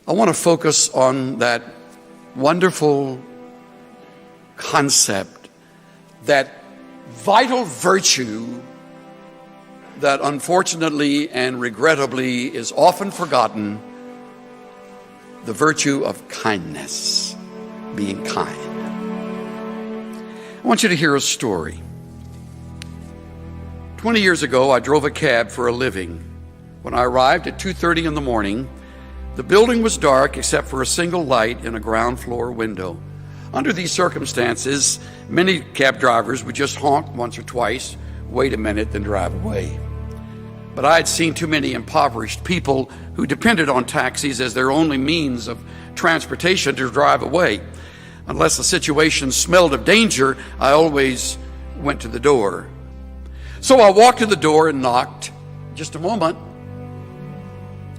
I want to focus on that wonderful concept, that vital virtue that unfortunately and regrettably is often forgotten, the virtue of kindness, being kind. I want you to hear a story. 20 years ago, I drove a cab for a living. When I arrived at 2:30 in the morning, the building was dark except for a single light in a ground floor window. Under these circumstances, many cab drivers would just honk once or twice, wait a minute, then drive away. But I had seen too many impoverished people who depended on taxis as their only means of transportation to drive away. Unless the situation smelled of danger, I always went to the door. So I walked to the door and knocked. Just a moment,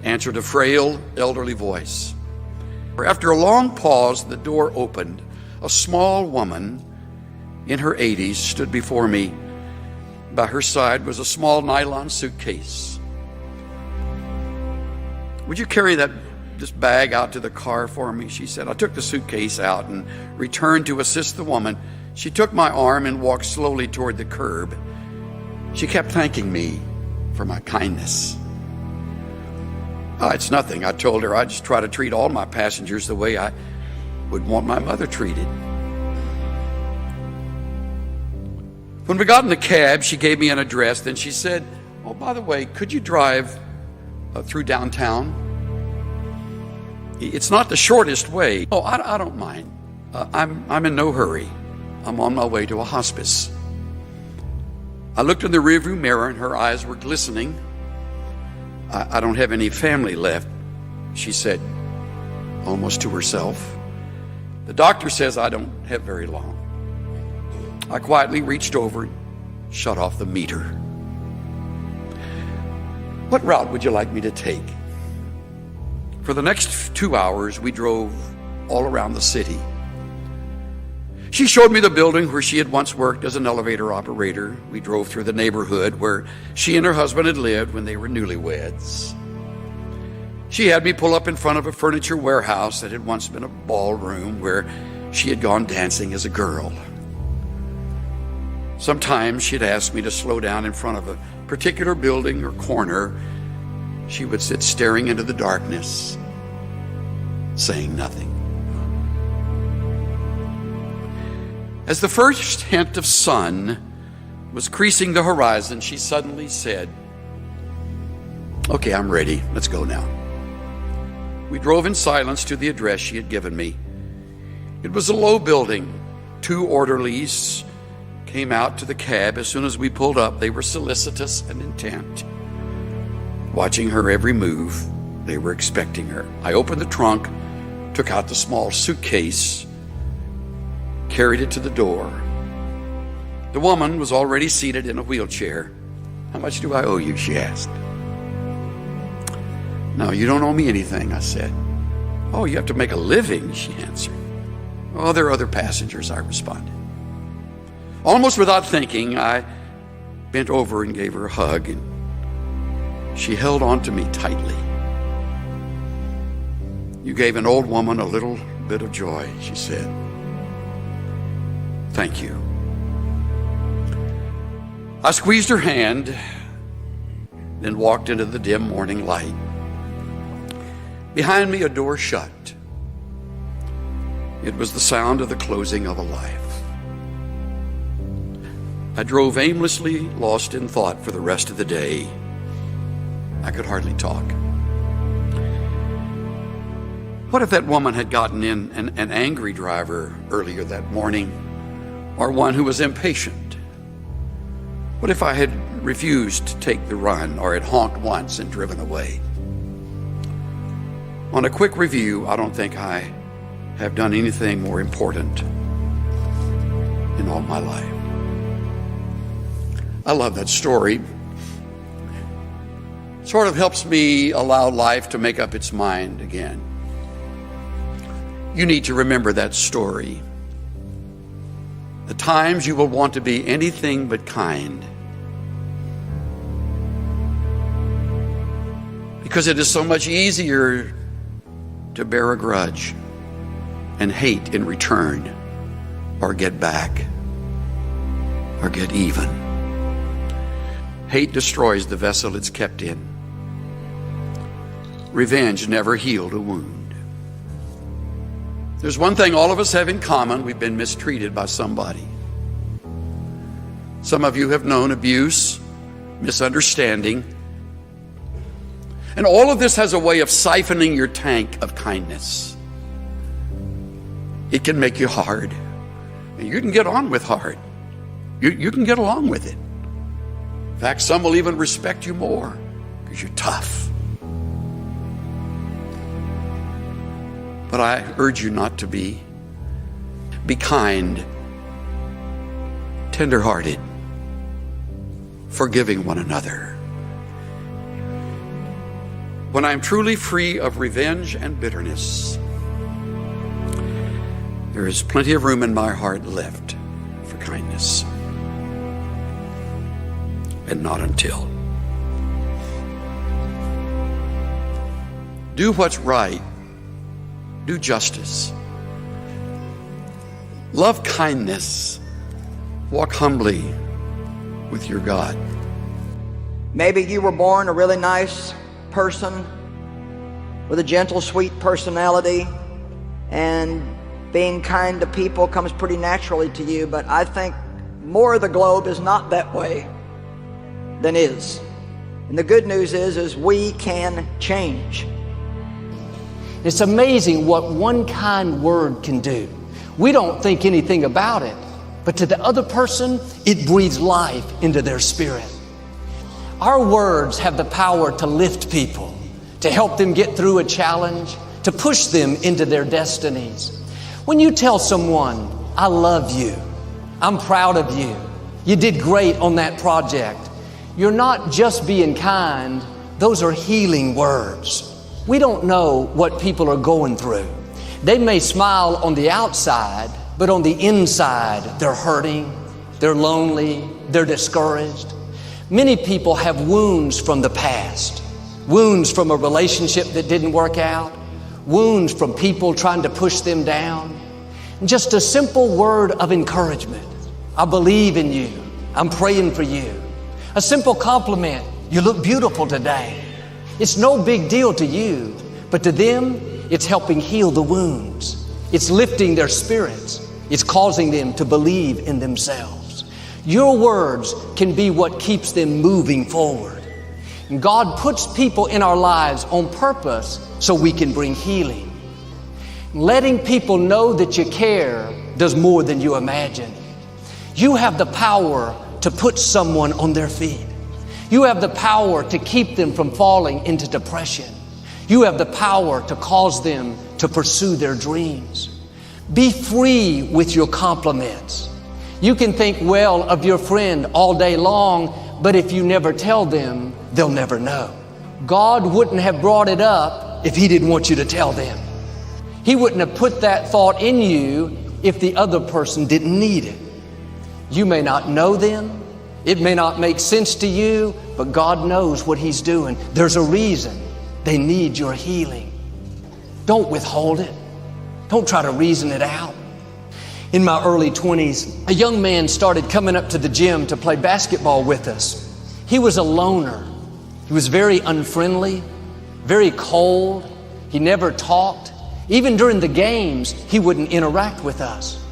answered a frail, elderly voice. After a long pause, the door opened. A small woman in her 80s stood before me. By her side was a small nylon suitcase. "Would you carry this bag out to the car for me?" she said. I took the suitcase out and returned to assist the woman. She took my arm and walked slowly toward the curb. She kept thanking me for my kindness. It's nothing, I told her. I just try to treat all my passengers the way I would want my mother treated. When we got in the cab, she gave me an address. Then she said, "Oh, by the way, could you drive through downtown? It's not the shortest way." "Oh, I don't mind. I'm in no hurry. I'm on my way to a hospice." I looked in the rearview mirror and her eyes were glistening. I don't have any family left," she said, almost to herself. "The doctor says I don't have very long." I quietly reached over and shut off the meter. "What route would you like me to take?" For the next 2 hours, we drove all around the city. She showed me the building where she had once worked as an elevator operator. We drove through the neighborhood where she and her husband had lived when they were newlyweds. She had me pull up in front of a furniture warehouse that had once been a ballroom where she had gone dancing as a girl. Sometimes she'd ask me to slow down in front of a particular building or corner. She would sit staring into the darkness, saying nothing. As the first hint of sun was creasing the horizon, she suddenly said, "Okay, I'm ready. Let's go now." We drove in silence to the address she had given me. It was a low building. 2 orderlies came out to the cab. As soon as we pulled up, they were solicitous and intent, watching her every move. They were expecting her. I opened the trunk, took out the small suitcase, carried it to the door. The woman was already seated in a wheelchair. "How much do I owe you?" she asked. "No, you don't owe me anything," I said. "Oh, you have to make a living," she answered. "Oh, there are other passengers," I responded. Almost without thinking, I bent over and gave her a hug, and she held on to me tightly. "You gave an old woman a little bit of joy," she said. "Thank you." I squeezed her hand, then walked into the dim morning light. Behind me, a door shut. It was the sound of the closing of a life. I drove aimlessly, lost in thought for the rest of the day. I could hardly talk. What if that woman had gotten in an angry driver earlier that morning, or one who was impatient? What if I had refused to take the run, or had honked once and driven away? On a quick review, I don't think I have done anything more important in all my life. I love that story. It sort of helps me allow life to make up its mind again. You need to remember that story. The times you will want to be anything but kind, because it is so much easier to bear a grudge and hate in return, or get back, or get even. Hate destroys the vessel it's kept in. Revenge never healed a wound. There's one thing all of us have in common: we've been mistreated by somebody. Some of you have known abuse, misunderstanding, and all of this has a way of siphoning your tank of kindness. It can make you hard, and you can get on with hard. You can get along with it. In fact, some will even respect you more because you're tough. But I urge you not to be. Be kind, tenderhearted, forgiving one another. When I am truly free of revenge and bitterness, there is plenty of room in my heart left for kindness. And not until. Do what's right. Do justice. Love kindness. Walk humbly with your God. Maybe you were born a really nice person with a gentle, sweet personality, and being kind to people comes pretty naturally to you, but I think more of the globe is not that way than is. And the good news is we can change. It's amazing what one kind word can do. We don't think anything about it, but to the other person, it breathes life into their spirit. Our words have the power to lift people, to help them get through a challenge, to push them into their destinies. When you tell someone, I love you, I'm proud of you, you did great on that project, you're not just being kind, those are healing words. We don't know what people are going through. They may smile on the outside, but on the inside, they're hurting, they're lonely, they're discouraged. Many people have wounds from the past, wounds from a relationship that didn't work out, wounds from people trying to push them down. Just a simple word of encouragement. I believe in you. I'm praying for you. A simple compliment. You look beautiful today. It's no big deal to you, but to them, it's helping heal the wounds. It's lifting their spirits. It's causing them to believe in themselves. Your words can be what keeps them moving forward. And God puts people in our lives on purpose so we can bring healing. Letting people know that you care does more than you imagine. You have the power to put someone on their feet. You have the power to keep them from falling into depression. You have the power to cause them to pursue their dreams. Be free with your compliments. You can think well of your friend all day long, but if you never tell them, they'll never know. God wouldn't have brought it up if He didn't want you to tell them. He wouldn't have put that thought in you if the other person didn't need it. You may not know them. It may not make sense to you, but God knows what He's doing. There's a reason they need your healing. Don't withhold it. Don't try to reason it out. In my early 20s, a young man started coming up to the gym to play basketball with us. He was a loner. He was very unfriendly, very cold. He never talked. Even during the games, he wouldn't interact with us.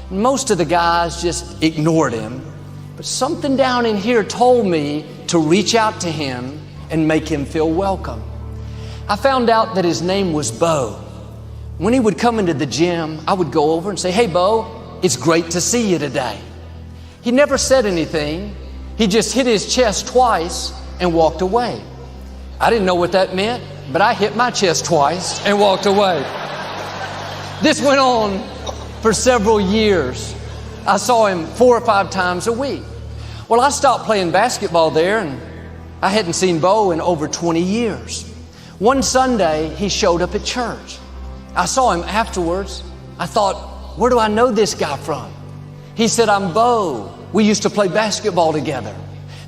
Most of the guys just ignored him. But something down in here told me to reach out to him and make him feel welcome. I found out that his name was Bo. When he would come into the gym, I would go over and say, "Hey, Bo, it's great to see you today." He never said anything. He just hit his chest twice and walked away. I didn't know what that meant, but I hit my chest twice and walked away. This went on for several years. I saw him 4 or 5 times a week. Well, I stopped playing basketball there, and I hadn't seen Bo in over 20 years. One Sunday, he showed up at church. I saw him afterwards. I thought, where do I know this guy from? He said, "I'm Bo. We used to play basketball together."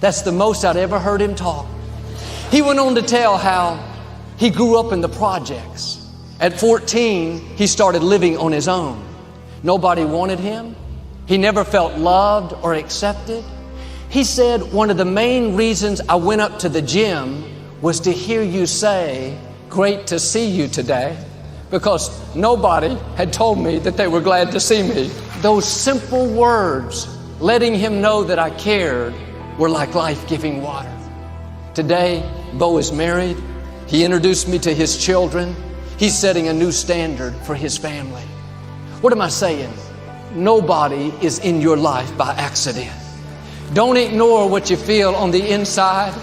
That's the most I'd ever heard him talk. He went on to tell how he grew up in the projects At 14, he started living on his own. Nobody wanted him. He never felt loved or accepted. He said, one of the main reasons I went up to the gym was to hear you say, "Great to see you today," because nobody had told me that they were glad to see me. Those simple words, letting him know that I cared, were like life-giving water. Today, Bo is married. He introduced me to his children. He's setting a new standard for his family. What am I saying? Nobody is in your life by accident. Don't ignore what you feel on the inside,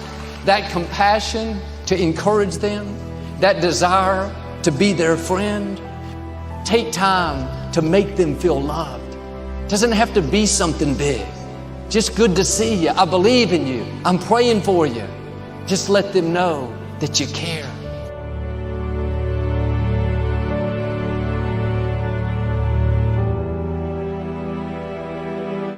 that compassion to encourage them, that desire to be their friend. Take time to make them feel loved. Doesn't have to be something big. Just good to see you. I believe in you. I'm praying for you. Just let them know that you care.